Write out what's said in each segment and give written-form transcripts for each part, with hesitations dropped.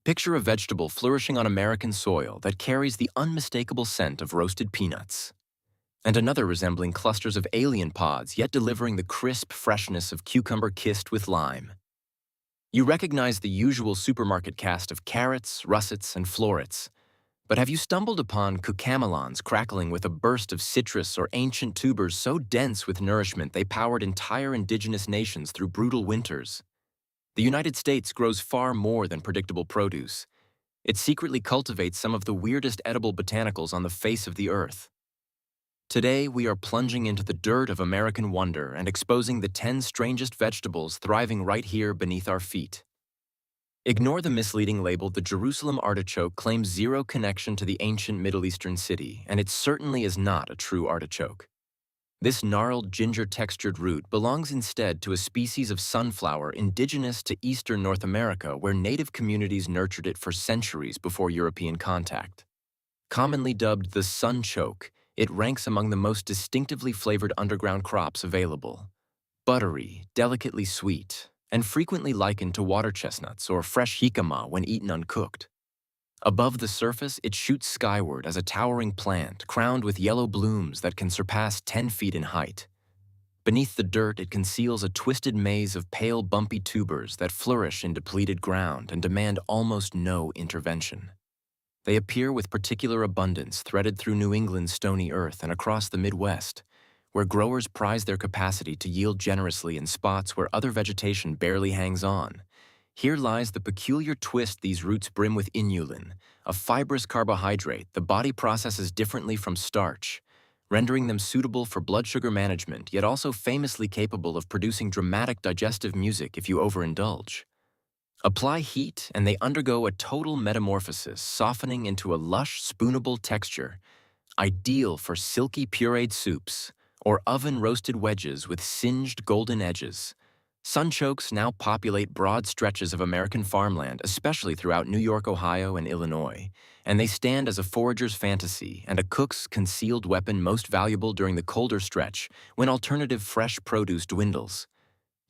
Picture a vegetable flourishing on American soil that carries the unmistakable scent of roasted peanuts, and another resembling clusters of alien pods yet delivering the crisp freshness of cucumber kissed with lime. You recognize the usual supermarket cast of carrots, russets, and florets, but have you stumbled upon cucamelons crackling with a burst of citrus or ancient tubers so dense with nourishment they powered entire indigenous nations through brutal winters? The United States grows far more than predictable produce. It secretly cultivates some of the weirdest edible botanicals on the face of the earth. Today, we are plunging into the dirt of American wonder and exposing the 10 strangest vegetables thriving right here beneath our feet. Ignore the misleading label. The Jerusalem artichoke claims zero connection to the ancient Middle Eastern city, and it certainly is not a true artichoke. This gnarled, ginger-textured root belongs instead to a species of sunflower indigenous to eastern North America, where native communities nurtured it for centuries before European contact. Commonly dubbed the sunchoke, it ranks among the most distinctively flavored underground crops available. Buttery, delicately sweet, and frequently likened to water chestnuts or fresh jicama when eaten uncooked. Above the surface, it shoots skyward as a towering plant crowned with yellow blooms that can surpass 10 feet in height. Beneath the dirt, it conceals a twisted maze of pale, bumpy tubers that flourish in depleted ground and demand almost no intervention. They appear with particular abundance threaded through New England's stony earth and across the Midwest, where growers prize their capacity to yield generously in spots where other vegetation barely hangs on. Here lies the peculiar twist. These roots brim with inulin, a fibrous carbohydrate the body processes differently from starch, rendering them suitable for blood sugar management, yet also famously capable of producing dramatic digestive music if you overindulge. Apply heat, and they undergo a total metamorphosis, softening into a lush, spoonable texture, ideal for silky pureed soups or oven-roasted wedges with singed golden edges. Sunchokes now populate broad stretches of American farmland, especially throughout New York, Ohio, and Illinois, and they stand as a forager's fantasy and a cook's concealed weapon most valuable during the colder stretch when alternative fresh produce dwindles.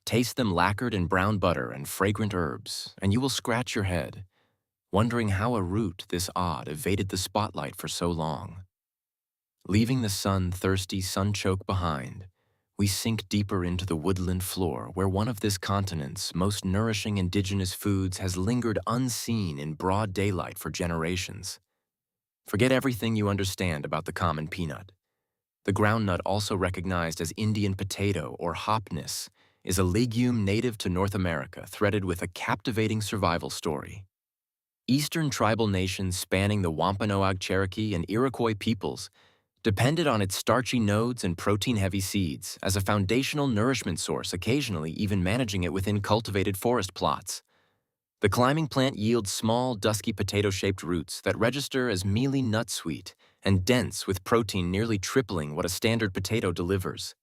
Taste them lacquered in brown butter and fragrant herbs, and you will scratch your head, wondering how a root this odd evaded the spotlight for so long. Leaving the sun-thirsty sunchoke behind, we sink deeper into the woodland floor where one of this continent's most nourishing indigenous foods has lingered unseen in broad daylight for generations. Forget everything you understand about the common peanut. The groundnut, also recognized as Indian potato or hopness, is a legume native to North America, threaded with a captivating survival story. Eastern tribal nations spanning the Wampanoag, Cherokee, and Iroquois peoples depended on its starchy nodes and protein-heavy seeds as a foundational nourishment source, occasionally even managing it within cultivated forest plots. The climbing plant yields small, dusky potato-shaped roots that register as mealy nut-sweet and dense with protein, nearly tripling what a standard potato delivers.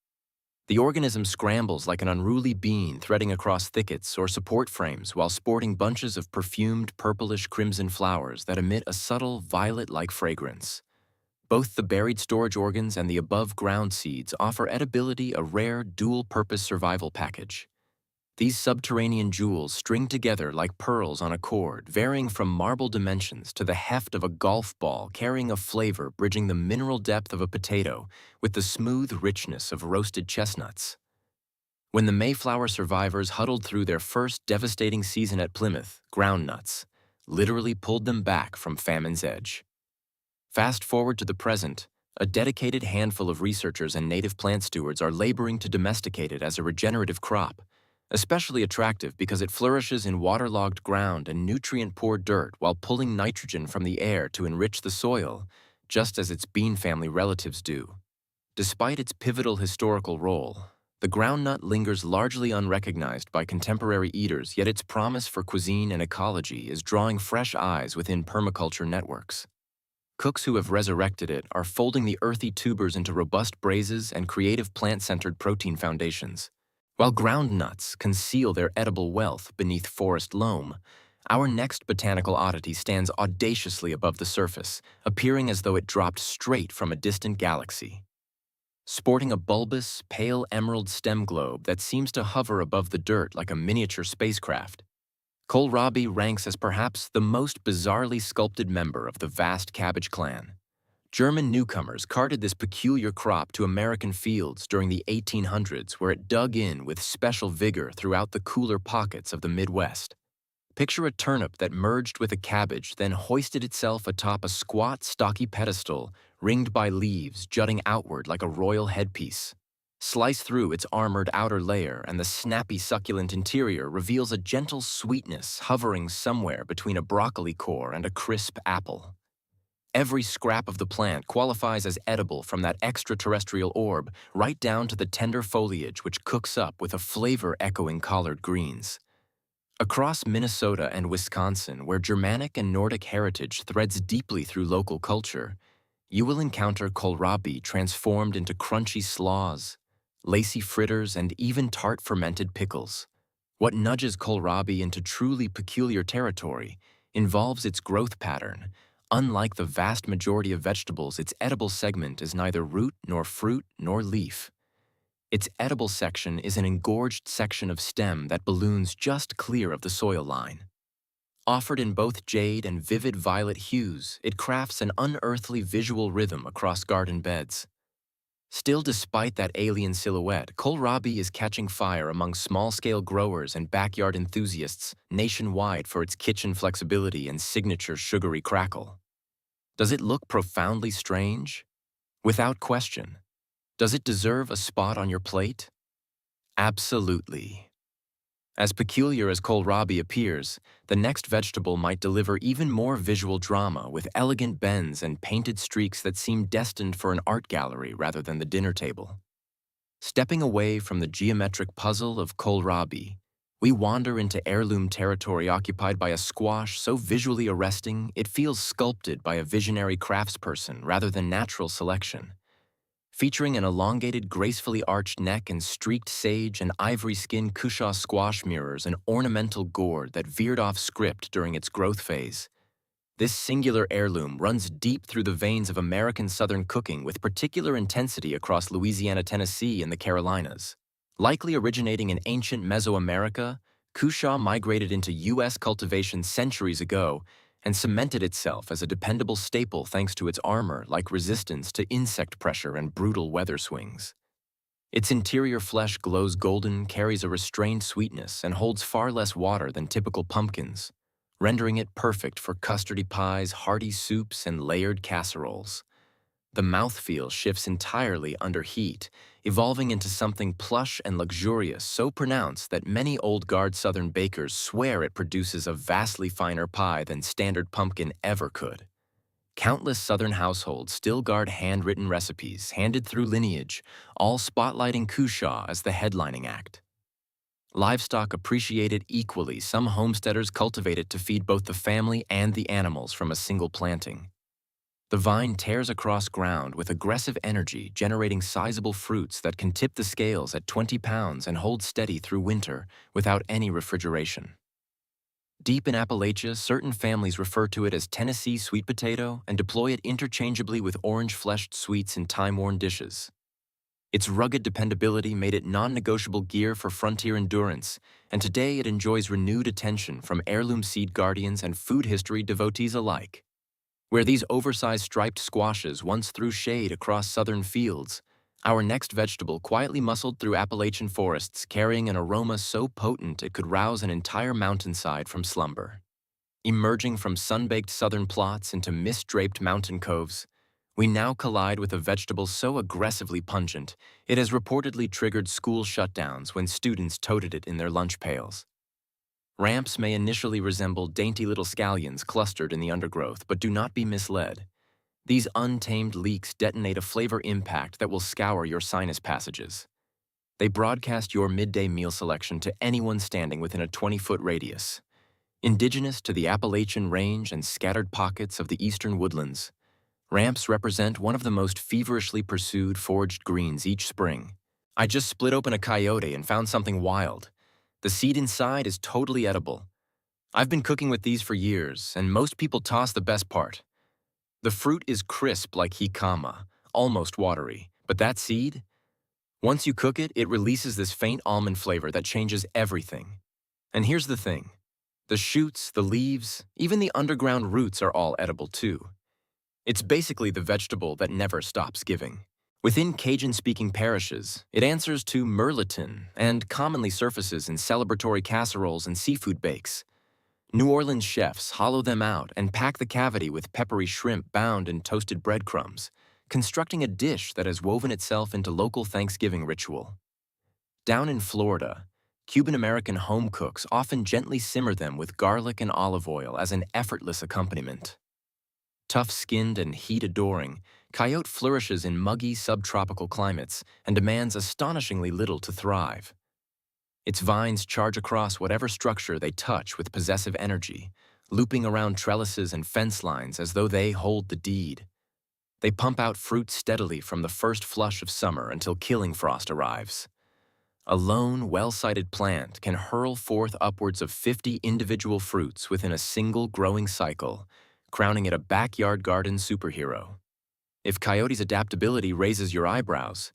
The organism scrambles like an unruly bean threading across thickets or support frames while sporting bunches of perfumed purplish-crimson flowers that emit a subtle violet-like fragrance. Both the buried storage organs and the above-ground seeds offer edibility, a rare dual-purpose survival package. These subterranean jewels string together like pearls on a cord, varying from marble dimensions to the heft of a golf ball, carrying a flavor bridging the mineral depth of a potato with the smooth richness of roasted chestnuts. When the Mayflower survivors huddled through their first devastating season at Plymouth, groundnuts literally pulled them back from famine's edge. Fast forward to the present, a dedicated handful of researchers and native plant stewards are laboring to domesticate it as a regenerative crop, especially attractive because it flourishes in waterlogged ground and nutrient-poor dirt while pulling nitrogen from the air to enrich the soil, just as its bean family relatives do. Despite its pivotal historical role, the groundnut lingers largely unrecognized by contemporary eaters, yet its promise for cuisine and ecology is drawing fresh eyes within permaculture networks. Cooks who have resurrected it are folding the earthy tubers into robust braises and creative plant-centered protein foundations. While groundnuts conceal their edible wealth beneath forest loam, our next botanical oddity stands audaciously above the surface, appearing as though it dropped straight from a distant galaxy. Sporting a bulbous, pale emerald stem globe that seems to hover above the dirt like a miniature spacecraft, Kohlrabi ranks as perhaps the most bizarrely sculpted member of the vast cabbage clan. German newcomers carted this peculiar crop to American fields during the 1800s, where it dug in with special vigor throughout the cooler pockets of the Midwest. Picture a turnip that merged with a cabbage, then hoisted itself atop a squat, stocky pedestal, ringed by leaves jutting outward like a royal headpiece. Slice through its armored outer layer, and the snappy, succulent interior reveals a gentle sweetness hovering somewhere between a broccoli core and a crisp apple. Every scrap of the plant qualifies as edible, from that extraterrestrial orb right down to the tender foliage which cooks up with a flavor-echoing collard greens. Across Minnesota and Wisconsin, where Germanic and Nordic heritage threads deeply through local culture, you will encounter kohlrabi transformed into crunchy slaws, lacy fritters, and even tart fermented pickles. What nudges kohlrabi into truly peculiar territory involves its growth pattern. Unlike the vast majority of vegetables, its edible segment is neither root nor fruit nor leaf. Its edible section is an engorged section of stem that balloons just clear of the soil line. Offered in both jade and vivid violet hues, it crafts an unearthly visual rhythm across garden beds. Still, despite that alien silhouette, kohlrabi is catching fire among small-scale growers and backyard enthusiasts nationwide for its kitchen flexibility and signature sugary crackle. Does it look profoundly strange? Without question. Does it deserve a spot on your plate? Absolutely. As peculiar as kohlrabi appears, the next vegetable might deliver even more visual drama, with elegant bends and painted streaks that seem destined for an art gallery rather than the dinner table. Stepping away from the geometric puzzle of kohlrabi, we wander into heirloom territory occupied by a squash so visually arresting it feels sculpted by a visionary craftsperson rather than natural selection. Featuring an elongated, gracefully arched neck and streaked sage and ivory skin cushaw squash mirrors an ornamental gourd that veered off script during its growth phase. This singular heirloom runs deep through the veins of American Southern cooking, with particular intensity across Louisiana, Tennessee, and the Carolinas. Likely originating in ancient Mesoamerica, cushaw migrated into U.S. cultivation centuries ago and cemented itself as a dependable staple thanks to its armor-like resistance to insect pressure and brutal weather swings. Its interior flesh glows golden, carries a restrained sweetness, and holds far less water than typical pumpkins, rendering it perfect for custardy pies, hearty soups, and layered casseroles. The mouthfeel shifts entirely under heat, evolving into something plush and luxurious so pronounced that many old-guard Southern bakers swear it produces a vastly finer pie than standard pumpkin ever could. Countless Southern households still guard handwritten recipes handed through lineage, all spotlighting cushaw as the headlining act. Livestock appreciate it equally. Some homesteaders cultivate it to feed both the family and the animals from a single planting. The vine tears across ground with aggressive energy, generating sizable fruits that can tip the scales at 20 pounds and hold steady through winter without any refrigeration. Deep in Appalachia, certain families refer to it as Tennessee sweet potato and deploy it interchangeably with orange-fleshed sweets in time-worn dishes. Its rugged dependability made it non-negotiable gear for frontier endurance, and today it enjoys renewed attention from heirloom seed guardians and food history devotees alike. Where these oversized striped squashes once threw shade across southern fields, our next vegetable quietly muscled through Appalachian forests, carrying an aroma so potent it could rouse an entire mountainside from slumber. Emerging from sun-baked southern plots into mist-draped mountain coves, we now collide with a vegetable so aggressively pungent it has reportedly triggered school shutdowns when students toted it in their lunch pails. Ramps may initially resemble dainty little scallions clustered in the undergrowth, but do not be misled. These untamed leeks detonate a flavor impact that will scour your sinus passages. They broadcast your midday meal selection to anyone standing within a 20-foot radius. Indigenous to the Appalachian Range and scattered pockets of the eastern woodlands, ramps represent one of the most feverishly pursued foraged greens each spring. I just split open a coyote and found something wild. The seed inside is totally edible. I've been cooking with these for years, and most people toss the best part. The fruit is crisp like jicama, almost watery, but that seed? Once you cook it, it releases this faint almond flavor that changes everything. And here's the thing. The shoots, the leaves, even the underground roots are all edible too. It's basically the vegetable that never stops giving. Within Cajun-speaking parishes, it answers to merletin and commonly surfaces in celebratory casseroles and seafood bakes. New Orleans chefs hollow them out and pack the cavity with peppery shrimp bound in toasted breadcrumbs, constructing a dish that has woven itself into local Thanksgiving ritual. Down in Florida, Cuban-American home cooks often gently simmer them with garlic and olive oil as an effortless accompaniment. Tough-skinned and heat-adoring, coyote flourishes in muggy subtropical climates and demands astonishingly little to thrive. Its vines charge across whatever structure they touch with possessive energy, looping around trellises and fence lines as though they hold the deed. They pump out fruit steadily from the first flush of summer until killing frost arrives. A lone, well-sited plant can hurl forth upwards of 50 individual fruits within a single growing cycle, crowning it a backyard garden superhero. If coyote's adaptability raises your eyebrows,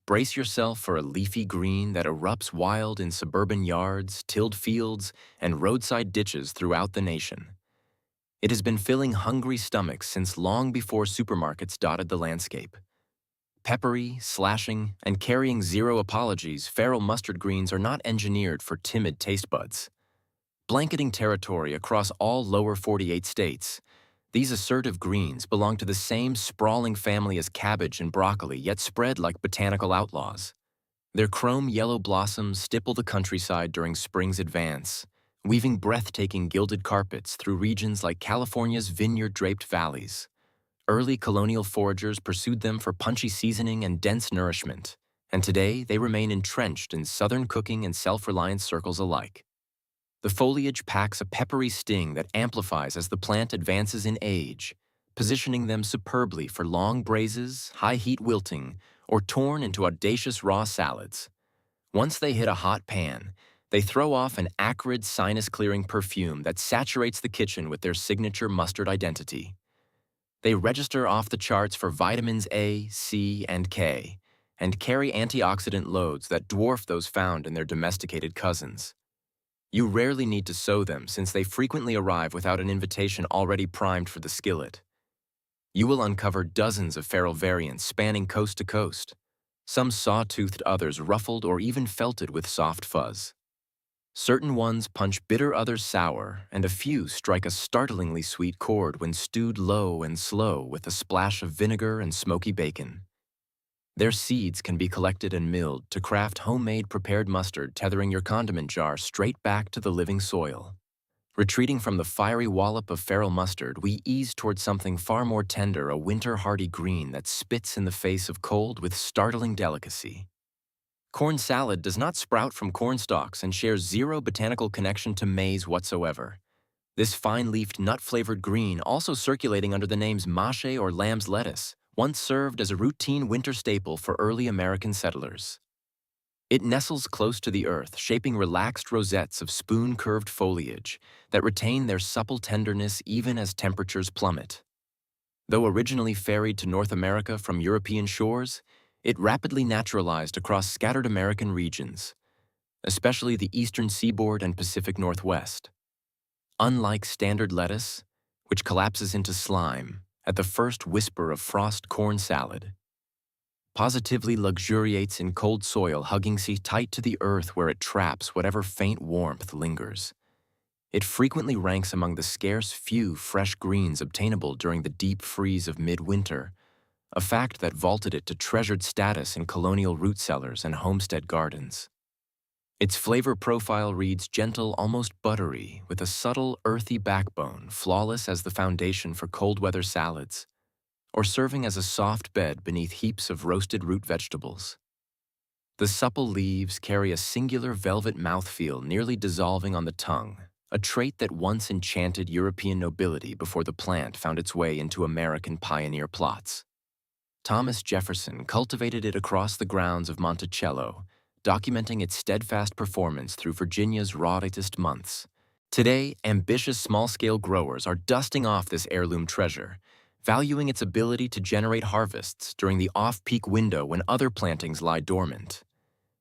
brace yourself for a leafy green that erupts wild in suburban yards, tilled fields, and roadside ditches throughout the nation. It has been filling hungry stomachs since long before supermarkets dotted the landscape. Peppery, slashing, and carrying zero apologies, feral mustard greens are not engineered for timid taste buds. Blanketing territory across all lower 48 states, these assertive greens belong to the same sprawling family as cabbage and broccoli, yet spread like botanical outlaws. Their chrome yellow blossoms stipple the countryside during spring's advance, weaving breathtaking gilded carpets through regions like California's vineyard-draped valleys. Early colonial foragers pursued them for punchy seasoning and dense nourishment, and today they remain entrenched in southern cooking and self-reliance circles alike. The foliage packs a peppery sting that amplifies as the plant advances in age, positioning them superbly for long braises, high-heat wilting, or torn into audacious raw salads. Once they hit a hot pan, they throw off an acrid, sinus-clearing perfume that saturates the kitchen with their signature mustard identity. They register off the charts for vitamins A, C, and K, and carry antioxidant loads that dwarf those found in their domesticated cousins. You rarely need to sow them since they frequently arrive without an invitation already primed for the skillet. You will uncover dozens of feral variants spanning coast to coast, some saw-toothed, others ruffled or even felted with soft fuzz. Certain ones punch bitter, others sour, and a few strike a startlingly sweet chord when stewed low and slow with a splash of vinegar and smoky bacon. Their seeds can be collected and milled to craft homemade prepared mustard, tethering your condiment jar straight back to the living soil. Retreating from the fiery wallop of feral mustard, we ease toward something far more tender, a winter-hardy green that spits in the face of cold with startling delicacy. Corn salad does not sprout from corn stalks and shares zero botanical connection to maize whatsoever. This fine-leafed, nut-flavored green, also circulating under the names mache or lamb's lettuce, once served as a routine winter staple for early American settlers. It nestles close to the earth, shaping relaxed rosettes of spoon-curved foliage that retain their supple tenderness even as temperatures plummet. Though originally ferried to North America from European shores, it rapidly naturalized across scattered American regions, especially the eastern seaboard and Pacific Northwest. Unlike standard lettuce, which collapses into slime at the first whisper of frost, corn salad positively luxuriates in cold soil, hugging tight to the earth where it traps whatever faint warmth lingers. It frequently ranks among the scarce few fresh greens obtainable during the deep freeze of midwinter, a fact that vaulted it to treasured status in colonial root cellars and homestead gardens. Its flavor profile reads gentle, almost buttery, with a subtle, earthy backbone, flawless as the foundation for cold-weather salads, or serving as a soft bed beneath heaps of roasted root vegetables. The supple leaves carry a singular velvet mouthfeel nearly dissolving on the tongue, a trait that once enchanted European nobility before the plant found its way into American pioneer plots. Thomas Jefferson cultivated it across the grounds of Monticello, documenting its steadfast performance through Virginia's rawest months. Today, ambitious small-scale growers are dusting off this heirloom treasure, valuing its ability to generate harvests during the off-peak window when other plantings lie dormant.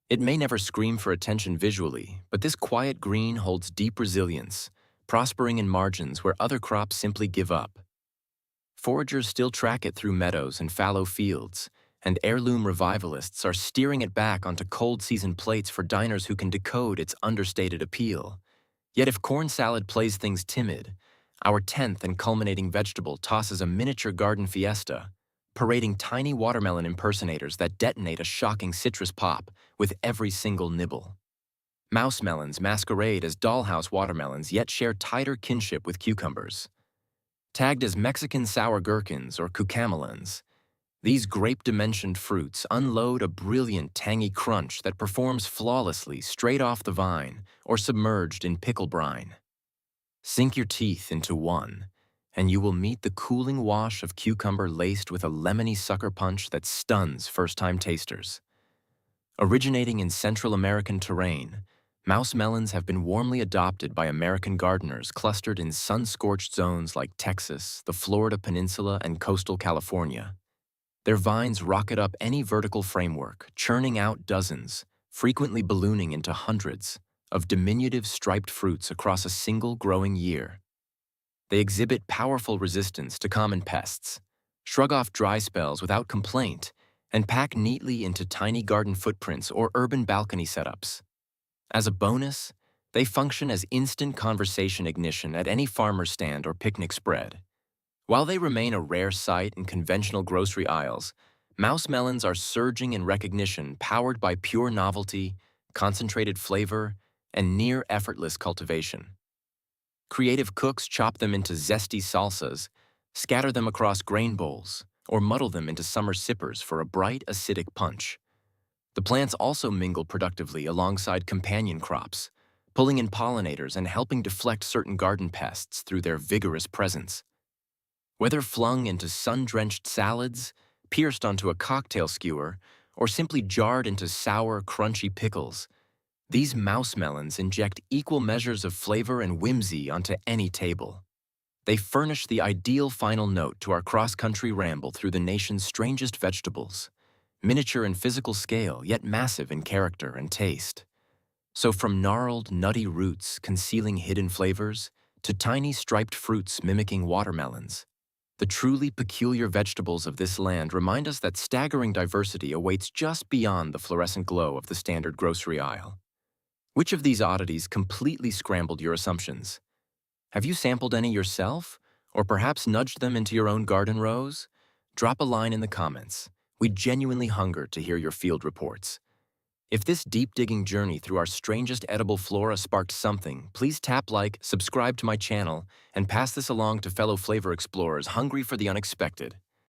It may never scream for attention visually, but this quiet green holds deep resilience, prospering in margins where other crops simply give up. Foragers still track it through meadows and fallow fields, and heirloom revivalists are steering it back onto cold season plates for diners who can decode its understated appeal. Yet if corn salad plays things timid, our 10th and culminating vegetable tosses a miniature garden fiesta, parading tiny watermelon impersonators that detonate a shocking citrus pop with every single nibble. Mouse melons masquerade as dollhouse watermelons yet share tighter kinship with cucumbers. Tagged as Mexican sour gherkins or cucamelons, these grape-dimensioned fruits unload a brilliant tangy crunch that performs flawlessly straight off the vine or submerged in pickle brine. Sink your teeth into one, and you will meet the cooling wash of cucumber laced with a lemony sucker punch that stuns first-time tasters. Originating in Central American terrain, mouse melons have been warmly adopted by American gardeners clustered in sun-scorched zones like Texas, the Florida Peninsula, and coastal California. Their vines rocket up any vertical framework, churning out dozens, frequently ballooning into hundreds, of diminutive striped fruits across a single growing year. They exhibit powerful resistance to common pests, shrug off dry spells without complaint, and pack neatly into tiny garden footprints or urban balcony setups. As a bonus, they function as instant conversation ignition at any farmer's stand or picnic spread. While they remain a rare sight in conventional grocery aisles, mouse melons are surging in recognition powered by pure novelty, concentrated flavor, and near-effortless cultivation. Creative cooks chop them into zesty salsas, scatter them across grain bowls, or muddle them into summer sippers for a bright, acidic punch. The plants also mingle productively alongside companion crops, pulling in pollinators and helping deflect certain garden pests through their vigorous presence. Whether flung into sun-drenched salads, pierced onto a cocktail skewer, or simply jarred into sour, crunchy pickles, these mouse melons inject equal measures of flavor and whimsy onto any table. They furnish the ideal final note to our cross-country ramble through the nation's strangest vegetables, miniature in physical scale, yet massive in character and taste. So from gnarled, nutty roots concealing hidden flavors, to tiny striped fruits mimicking watermelons, the truly peculiar vegetables of this land remind us that staggering diversity awaits just beyond the fluorescent glow of the standard grocery aisle. Which of these oddities completely scrambled your assumptions? Have you sampled any yourself, or perhaps nudged them into your own garden rows? Drop a line in the comments. We genuinely hunger to hear your field reports. If this deep-digging journey through our strangest edible flora sparked something, please tap like, subscribe to my channel, and pass this along to fellow flavor explorers hungry for the unexpected.